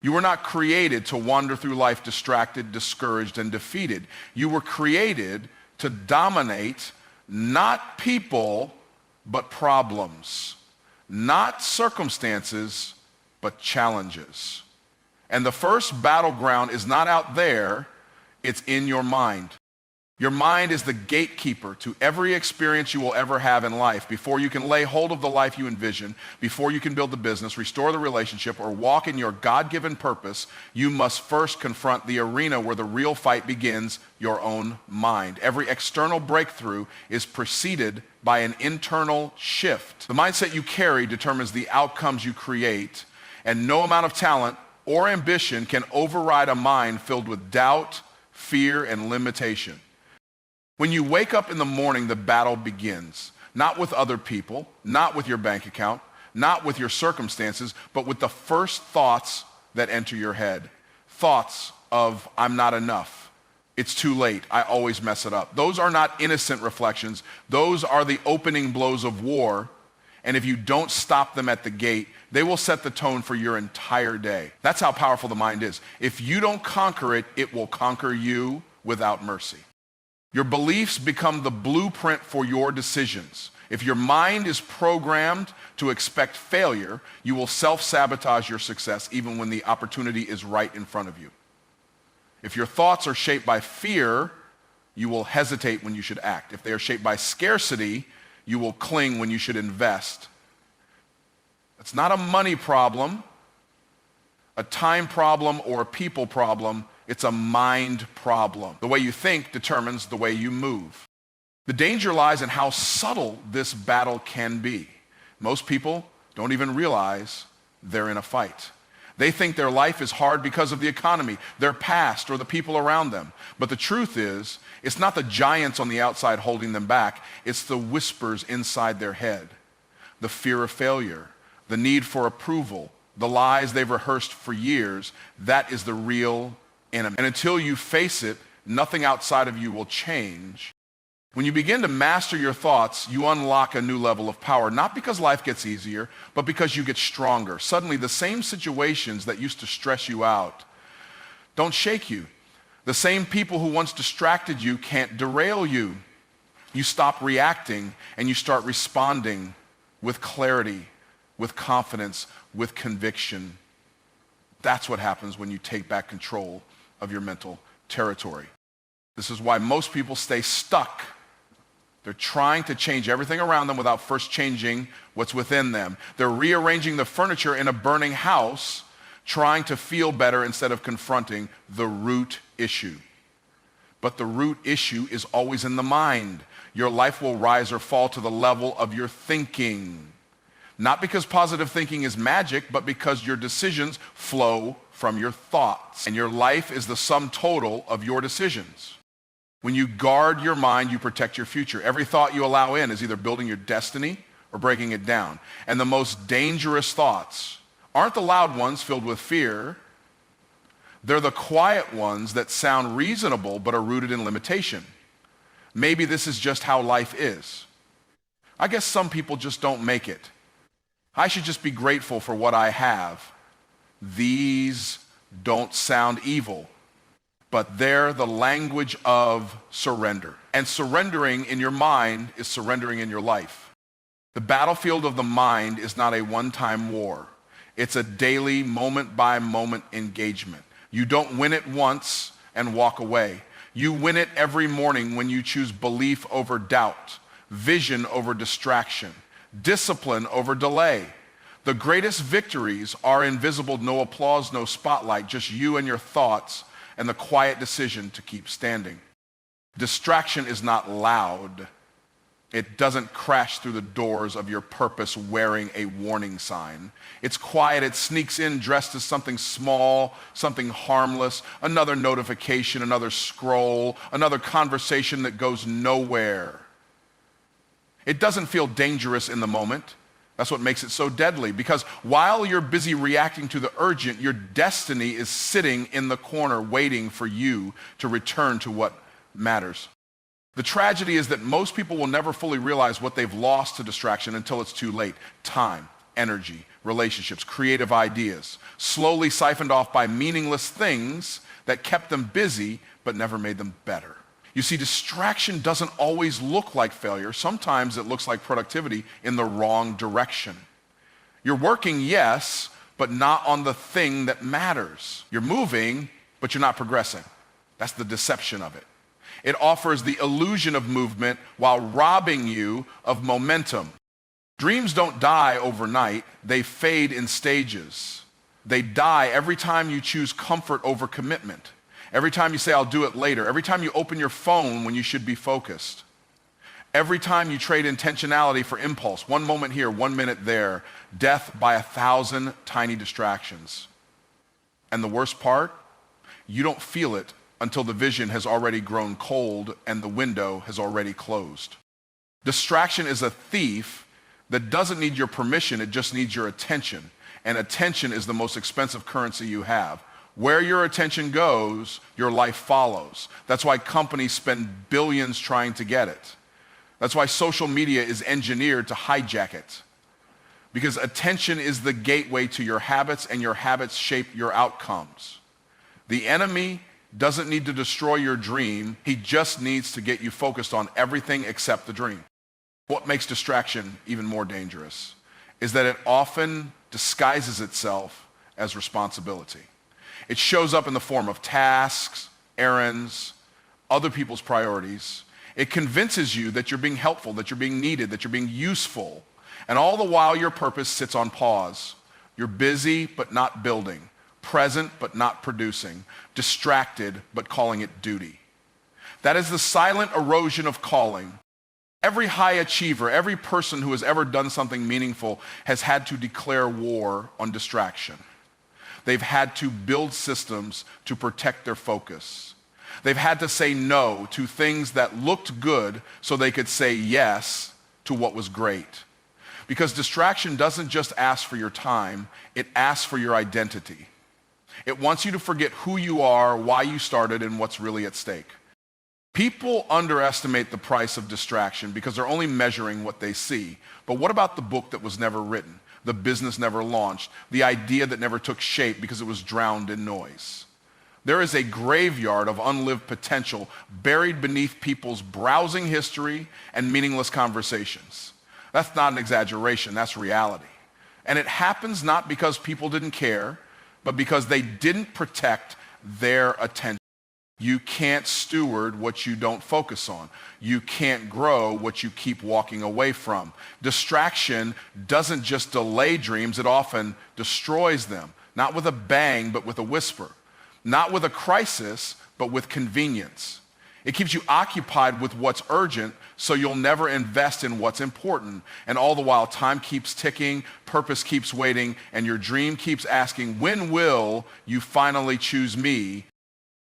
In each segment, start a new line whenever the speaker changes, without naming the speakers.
You were not created to wander through life distracted, discouraged, and defeated. You were created to dominate not people, but problems. Not circumstances, but challenges. And the first battleground is not out there, it's in your mind. Your mind is the gatekeeper to every experience you will ever have in life. Before you can lay hold of the life you envision, before you can build the business, restore the relationship, or walk in your God-given purpose, you must first confront the arena where the real fight begins, your own mind. Every external breakthrough is preceded by an internal shift. The mindset you carry determines the outcomes you create, and no amount of talent or ambition can override a mind filled with doubt, fear, and limitation. When you wake up in the morning, the battle begins. Not with other people, not with your bank account, not with your circumstances, but with the first thoughts that enter your head. Thoughts of, I'm not enough. It's too late. I always mess it up. Those are not innocent reflections. Those are the opening blows of war. And if you don't stop them at the gate, they will set the tone for your entire day. That's how powerful the mind is. If you don't conquer it, it will conquer you without mercy. Your beliefs become the blueprint for your decisions. If your mind is programmed to expect failure, you will self-sabotage your success even when the opportunity is right in front of you. If your thoughts are shaped by fear, you will hesitate when you should act. If they are shaped by scarcity, you will cling when you should invest. It's not a money problem, a time problem, or a people problem. It's a mind problem. The way you think determines the way you move. The danger lies in how subtle this battle can be. Most people don't even realize they're in a fight. They think their life is hard because of the economy, their past, or the people around them. But the truth is, it's not the giants on the outside holding them back. It's the whispers inside their head. The fear of failure, the need for approval, the lies they've rehearsed for years. That is the real enemy. And until you face it, nothing outside of you will change. When you begin to master your thoughts, you unlock a new level of power, not because life gets easier, but because you get stronger. Suddenly, the same situations that used to stress you out don't shake you. The same people who once distracted you can't derail you. You stop reacting and you start responding with clarity, with confidence, with conviction. That's what happens when you take back control of your mental territory. This is why most people stay stuck. They're trying to change everything around them without first changing what's within them. They're rearranging the furniture in a burning house, trying to feel better instead of confronting the root issue. But the root issue is always in the mind. Your life will rise or fall to the level of your thinking. Not because positive thinking is magic, but because your decisions flow from your thoughts. And your life is the sum total of your decisions. When you guard your mind, you protect your future. Every thought you allow in is either building your destiny or breaking it down. And the most dangerous thoughts aren't the loud ones filled with fear. They're the quiet ones that sound reasonable but are rooted in limitation. Maybe this is just how life is. I guess some people just don't make it. I should just be grateful for what I have. These don't sound evil, but they're the language of surrender. And surrendering in your mind is surrendering in your life. The battlefield of the mind is not a one-time war. It's a daily, moment-by-moment engagement. You don't win it once and walk away. You win it every morning when you choose belief over doubt, vision over distraction, discipline over delay. The greatest victories are invisible, no applause, no spotlight, just you and your thoughts and the quiet decision to keep standing. Distraction is not loud. It doesn't crash through the doors of your purpose wearing a warning sign. It's quiet. It sneaks in dressed as something small, something harmless, another notification, another scroll, another conversation that goes nowhere. It doesn't feel dangerous in the moment. That's what makes it so deadly, because while you're busy reacting to the urgent, your destiny is sitting in the corner waiting for you to return to what matters. The tragedy is that most people will never fully realize what they've lost to distraction until it's too late. Time, energy, relationships, creative ideas, slowly siphoned off by meaningless things that kept them busy but never made them better. You see, distraction doesn't always look like failure. Sometimes it looks like productivity in the wrong direction. You're working, yes, but not on the thing that matters. You're moving, but you're not progressing. That's the deception of it. It offers the illusion of movement while robbing you of momentum. Dreams don't die overnight. They fade in stages. They die every time you choose comfort over commitment. Every time you say, I'll do it later. Every time you open your phone when you should be focused. Every time you trade intentionality for impulse. 1 moment here, 1 minute there. Death by 1,000 tiny distractions. And the worst part, you don't feel it until the vision has already grown cold and the window has already closed. Distraction is a thief that doesn't need your permission, it just needs your attention. And attention is the most expensive currency you have. Where your attention goes, your life follows. That's why companies spend billions trying to get it. That's why social media is engineered to hijack it. Because attention is the gateway to your habits, and your habits shape your outcomes. The enemy doesn't need to destroy your dream. He just needs to get you focused on everything except the dream. What makes distraction even more dangerous is that it often disguises itself as responsibility. It shows up in the form of tasks, errands, other people's priorities. It convinces you that you're being helpful, that you're being needed, that you're being useful. And all the while your purpose sits on pause. You're busy but not building, present but not producing, distracted but calling it duty. That is the silent erosion of calling. Every high achiever, every person who has ever done something meaningful has had to declare war on distraction. They've had to build systems to protect their focus. They've had to say no to things that looked good so they could say yes to what was great. Because distraction doesn't just ask for your time, it asks for your identity. It wants you to forget who you are, why you started, and what's really at stake. People underestimate the price of distraction because they're only measuring what they see. But what about the book that was never written, the business never launched, the idea that never took shape because it was drowned in noise? There is a graveyard of unlived potential buried beneath people's browsing history and meaningless conversations. That's not an exaggeration, that's reality. And it happens not because people didn't care, but because they didn't protect their attention. You can't steward what you don't focus on. You can't grow what you keep walking away from. Distraction doesn't just delay dreams, it often destroys them. Not with a bang, but with a whisper. Not with a crisis, but with convenience. It keeps you occupied with what's urgent, so you'll never invest in what's important. And all the while, time keeps ticking, purpose keeps waiting, and your dream keeps asking, when will you finally choose me?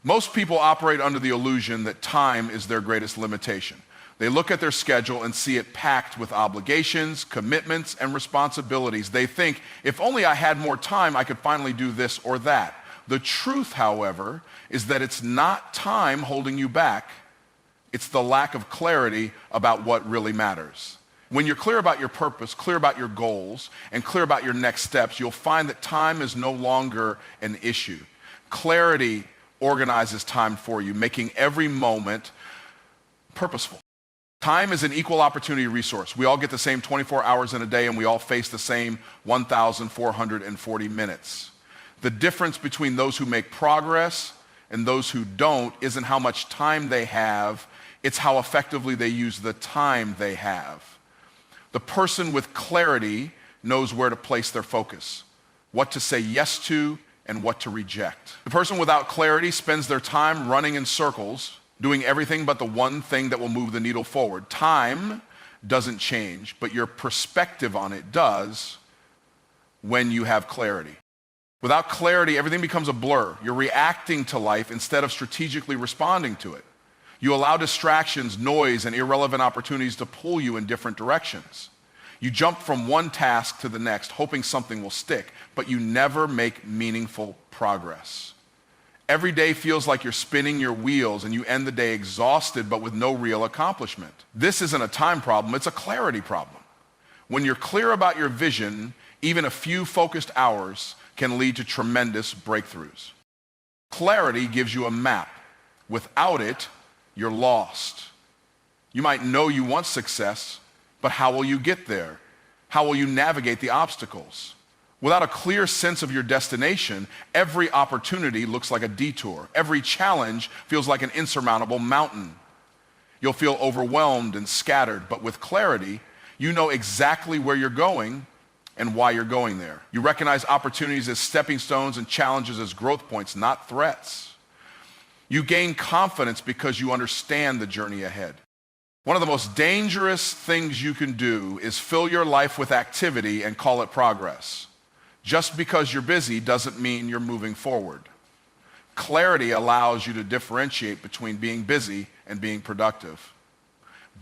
Most people operate under the illusion that time is their greatest limitation. They look at their schedule and see it packed with obligations, commitments, and responsibilities. They think, if only I had more time, I could finally do this or that. The truth, however, is that it's not time holding you back. It's the lack of clarity about what really matters. When you're clear about your purpose, clear about your goals, and clear about your next steps, you'll find that time is no longer an issue. Clarity organizes time for you, making every moment purposeful. Time is an equal opportunity resource. We all get the same 24 hours in a day, and we all face the same 1,440 minutes. The difference between those who make progress and those who don't isn't how much time they have, it's how effectively they use the time they have. The person with clarity knows where to place their focus, what to say yes to, and what to reject. The person without clarity spends their time running in circles, doing everything but the one thing that will move the needle forward. Time doesn't change, but your perspective on it does when you have clarity. Without clarity, everything becomes a blur. You're reacting to life instead of strategically responding to it. You allow distractions, noise, and irrelevant opportunities to pull you in different directions. You jump from one task to the next, hoping something will stick, but you never make meaningful progress. Every day feels like you're spinning your wheels and you end the day exhausted but with no real accomplishment. This isn't a time problem, it's a clarity problem. When you're clear about your vision, Even a few focused hours can lead to tremendous breakthroughs. Clarity gives you a map. Without it, you're lost. You might know you want success, but how will you get there? How will you navigate the obstacles? Without a clear sense of your destination, every opportunity looks like a detour. Every challenge feels like an insurmountable mountain. You'll feel overwhelmed and scattered, but with clarity, you know exactly where you're going and why you're going there. You recognize opportunities as stepping stones and challenges as growth points, not threats. You gain confidence because you understand the journey ahead. One of the most dangerous things you can do is fill your life with activity and call it progress. Just because you're busy doesn't mean you're moving forward. Clarity allows you to differentiate between being busy and being productive.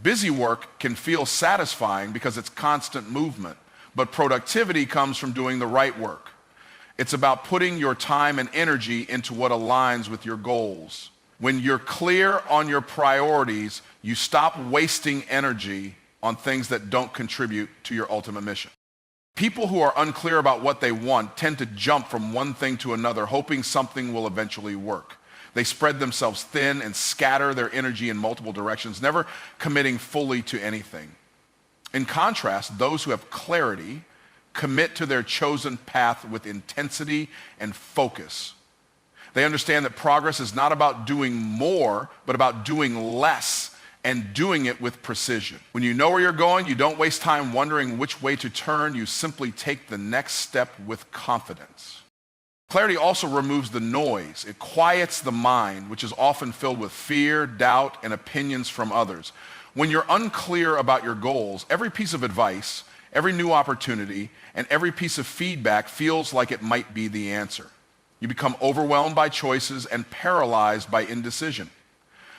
Busy work can feel satisfying because it's constant movement, but productivity comes from doing the right work. It's about putting your time and energy into what aligns with your goals. When you're clear on your priorities, you stop wasting energy on things that don't contribute to your ultimate mission. People who are unclear about what they want tend to jump from one thing to another, hoping something will eventually work. They spread themselves thin and scatter their energy in multiple directions, never committing fully to anything. In contrast, those who have clarity commit to their chosen path with intensity and focus. They understand that progress is not about doing more, but about doing less and doing it with precision. When you know where you're going, you don't waste time wondering which way to turn. You simply take the next step with confidence. Clarity also removes the noise. It quiets the mind, which is often filled with fear, doubt, and opinions from others. When you're unclear about your goals, every piece of advice, every new opportunity, and every piece of feedback feels like it might be the answer. You become overwhelmed by choices and paralyzed by indecision.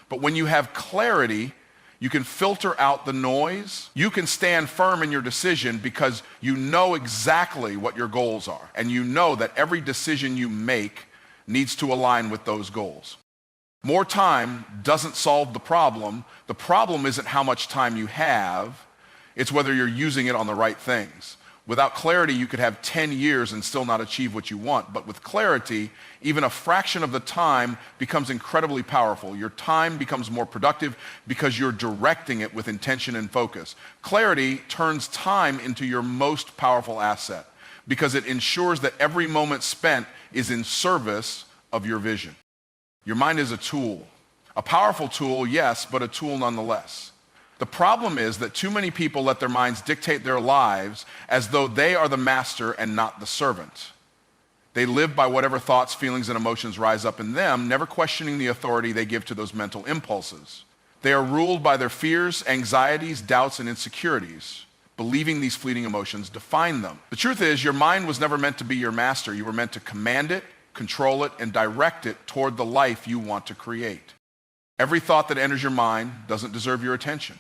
But when you have clarity, you can filter out the noise. You can stand firm in your decision because you know exactly what your goals are. And you know that every decision you make needs to align with those goals. More time doesn't solve the problem. The problem isn't how much time you have. It's whether you're using it on the right things. Without clarity, you could have 10 years and still not achieve what you want. But with clarity, even a fraction of the time becomes incredibly powerful. Your time becomes more productive because you're directing it with intention and focus. Clarity turns time into your most powerful asset because it ensures that every moment spent is in service of your vision. Your mind is a tool. A powerful tool, yes, but a tool nonetheless. The problem is that too many people let their minds dictate their lives as though they are the master and not the servant. They live by whatever thoughts, feelings, and emotions rise up in them, never questioning the authority they give to those mental impulses. They are ruled by their fears, anxieties, doubts, and insecurities, believing these fleeting emotions define them. The truth is, your mind was never meant to be your master. You were meant to command it, control it, and direct it toward the life you want to create. Every thought that enters your mind doesn't deserve your attention.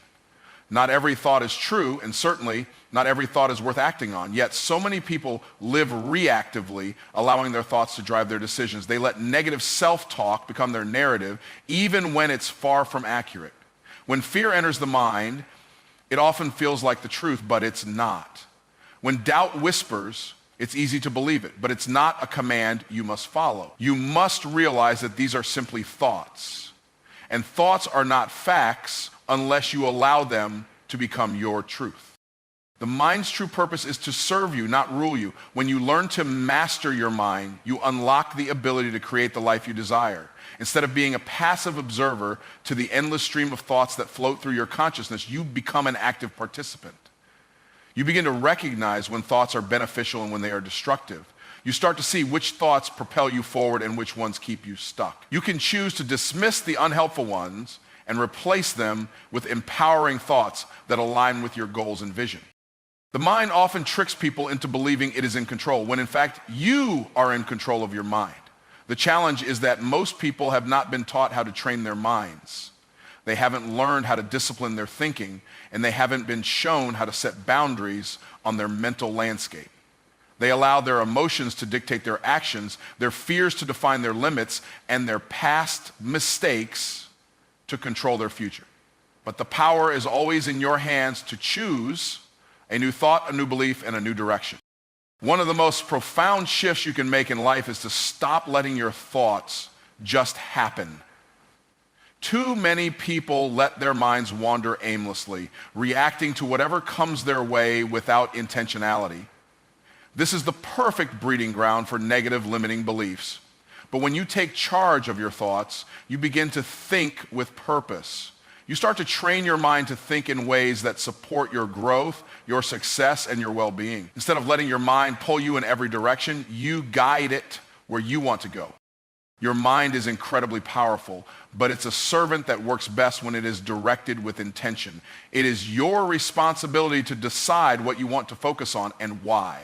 Not every thought is true, and certainly not every thought is worth acting on. Yet so many people live reactively, allowing their thoughts to drive their decisions. They let negative self-talk become their narrative, even when it's far from accurate. When fear enters the mind, it often feels like the truth, but it's not. When doubt whispers, it's easy to believe it, but it's not a command you must follow. You must realize that these are simply thoughts. And thoughts are not facts unless you allow them to become your truth. The mind's true purpose is to serve you, not rule you. When you learn to master your mind, you unlock the ability to create the life you desire. Instead of being a passive observer to the endless stream of thoughts that float through your consciousness, you become an active participant. You begin to recognize when thoughts are beneficial and when they are destructive. You start to see which thoughts propel you forward and which ones keep you stuck. You can choose to dismiss the unhelpful ones and replace them with empowering thoughts that align with your goals and vision. The mind often tricks people into believing it is in control, when in fact you are in control of your mind. The challenge is that most people have not been taught how to train their minds. They haven't learned how to discipline their thinking, and they haven't been shown how to set boundaries on their mental landscape. They allow their emotions to dictate their actions, their fears to define their limits, and their past mistakes to control their future. But the power is always in your hands to choose a new thought, a new belief, and a new direction. One of the most profound shifts you can make in life is to stop letting your thoughts just happen. Too many people let their minds wander aimlessly, reacting to whatever comes their way without intentionality. This is the perfect breeding ground for negative limiting beliefs. But when you take charge of your thoughts, you begin to think with purpose. You start to train your mind to think in ways that support your growth, your success, and your well-being. Instead of letting your mind pull you in every direction, you guide it where you want to go. Your mind is incredibly powerful, but it's a servant that works best when it is directed with intention. It is your responsibility to decide what you want to focus on and why.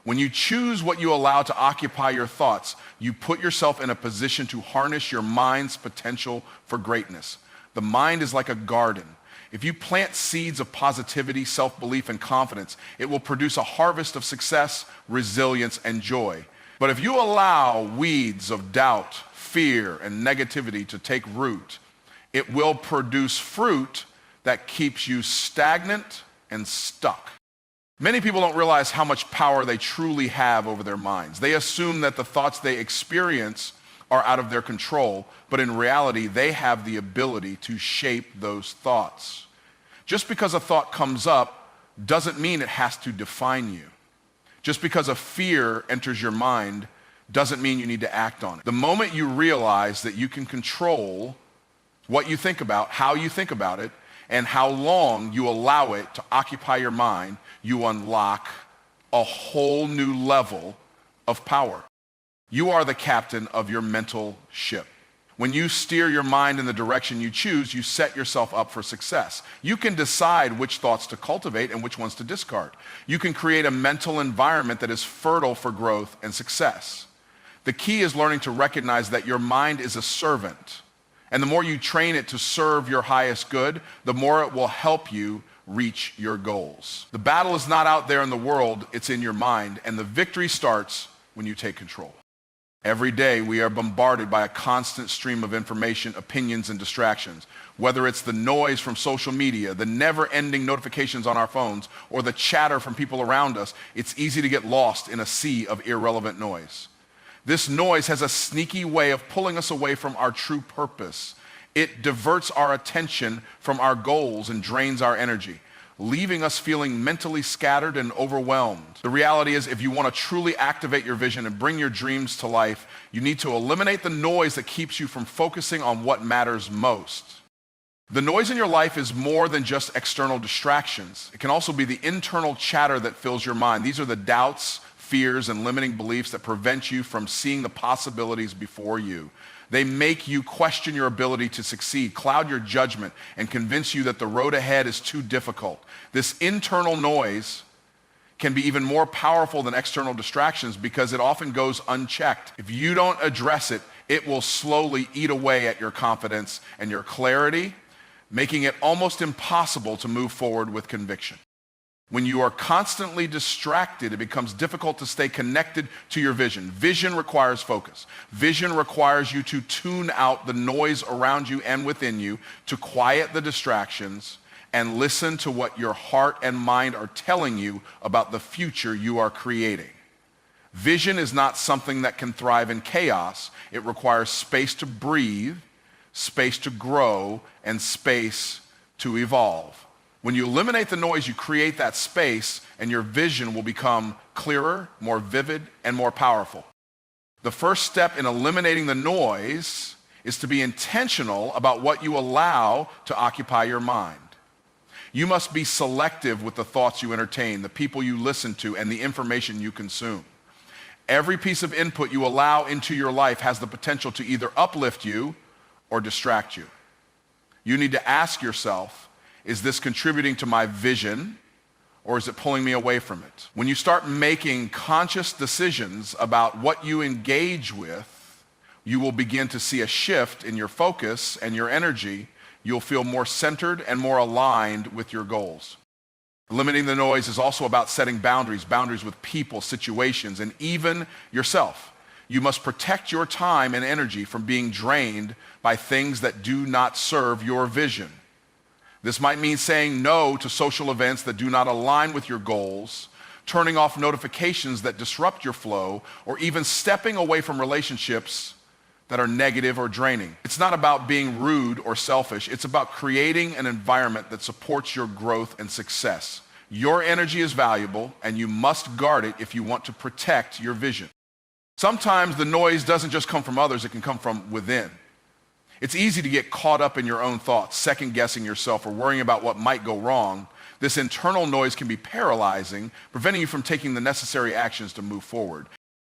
When you choose what you allow to occupy your thoughts, you put yourself in a position to harness your mind's potential for greatness. The mind is like a garden. If you plant seeds of positivity, self-belief, and confidence, it will produce a harvest of success, resilience, and joy. But if you allow weeds of doubt, fear, and negativity to take root, it will produce fruit that keeps you stagnant and stuck. Many people don't realize how much power they truly have over their minds. They assume that the thoughts they experience are out of their control, but in reality, they have the ability to shape those thoughts. Just because a thought comes up doesn't mean it has to define you. Just because a fear enters your mind doesn't mean you need to act on it. The moment you realize that you can control what you think about, how you think about it, and how long you allow it to occupy your mind, you unlock a whole new level of power. You are the captain of your mental ship. When you steer your mind in the direction you choose, you set yourself up for success. You can decide which thoughts to cultivate and which ones to discard. You can create a mental environment that is fertile for growth and success. The key is learning to recognize that your mind is a servant. And the more you train it to serve your highest good, the more it will help you reach your goals. The battle is not out there in the world, it's in your mind, and the victory starts when you take control. Every day we are bombarded by a constant stream of information, opinions, and distractions. Whether it's the noise from social media, the never-ending notifications on our phones, or the chatter from people around us, it's easy to get lost in a sea of irrelevant noise. This noise has a sneaky way of pulling us away from our true purpose. It diverts our attention from our goals and drains our energy, leaving us feeling mentally scattered and overwhelmed. The reality is, if you want to truly activate your vision and bring your dreams to life, you need to eliminate the noise that keeps you from focusing on what matters most. The noise in your life is more than just external distractions. It can also be the internal chatter that fills your mind. These are the doubts, fears, and limiting beliefs that prevent you from seeing the possibilities before you. They make you question your ability to succeed, cloud your judgment, and convince you that the road ahead is too difficult. This internal noise can be even more powerful than external distractions because it often goes unchecked. If you don't address it, it will slowly eat away at your confidence and your clarity, making it almost impossible to move forward with conviction. When you are constantly distracted, it becomes difficult to stay connected to your vision. Vision requires focus. Vision requires you to tune out the noise around you and within you, to quiet the distractions, and listen to what your heart and mind are telling you about the future you are creating. Vision is not something that can thrive in chaos. It requires space to breathe, space to grow, and space to evolve. When you eliminate the noise, you create that space, and your vision will become clearer, more vivid, and more powerful. The first step in eliminating the noise is to be intentional about what you allow to occupy your mind. You must be selective with the thoughts you entertain, the people you listen to, and the information you consume. Every piece of input you allow into your life has the potential to either uplift you or distract you. You need to ask yourself, is this contributing to my vision, or is it pulling me away from it? When you start making conscious decisions about what you engage with, you will begin to see a shift in your focus and your energy. You'll feel more centered and more aligned with your goals. Limiting the noise is also about setting boundaries with people, situations, and even yourself. You must protect your time and energy from being drained by things that do not serve your vision. This might mean saying no to social events that do not align with your goals, turning off notifications that disrupt your flow, or even stepping away from relationships that are negative or draining. It's not about being rude or selfish. It's about creating an environment that supports your growth and success. Your energy is valuable, and you must guard it if you want to protect your vision. Sometimes the noise doesn't just come from others, it can come from within. It's easy to get caught up in your own thoughts, second-guessing yourself or worrying about what might go wrong. This internal noise can be paralyzing, preventing you from taking the necessary actions to move forward.